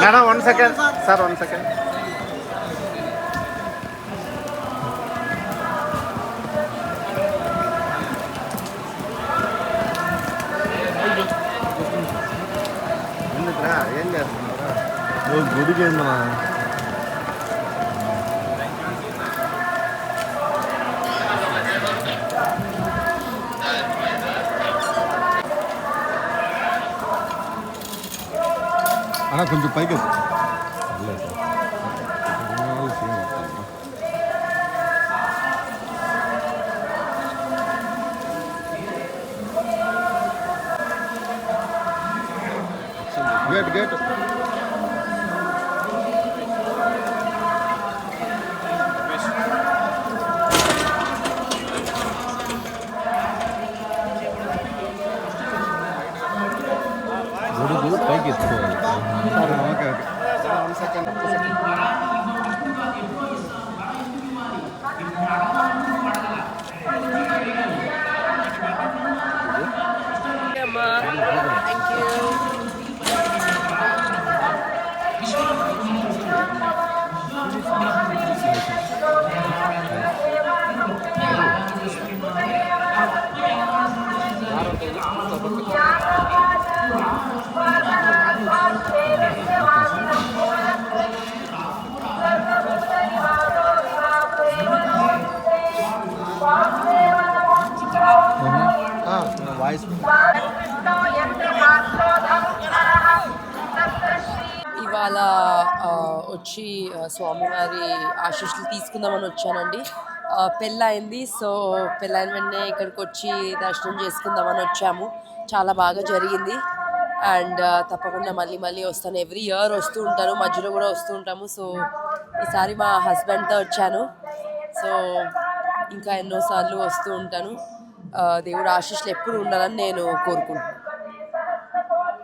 Madam 1 second sir, 1 second. ఎందుకురా ఏం చేస్తున్నారా? గుడికి ఏందన్నా? అలా కొంచెం పైకి గేట్ గేట్ గొడుగు పైకి ఎత్తుకోవాలి. Okay okay 1 second. వాయిస్ ఇవాళ వచ్చి స్వామివారి ఆశీస్సులు తీసుకుందామని వచ్చానండి. పెళ్ళయింది. సో పెళ్ళైన వెంటనే ఇక్కడికి వచ్చి దర్శనం చేసుకుందామని వచ్చాము. చాలా బాగా జరిగింది. అండ్ తప్పకుండా మళ్ళీ మళ్ళీ వస్తాను. ఎవ్రీ ఇయర్ వస్తూ ఉంటాను, మధ్యలో కూడా వస్తూ ఉంటాము. సో ఈసారి మా హస్బెండ్తో వచ్చాను. సో ఇంకా ఎన్నోసార్లు వస్తూ ఉంటాను. దేవుడు ఆశీస్సులు ఎప్పుడు ఉండాలని నేను కోరుకుంటున్నాను.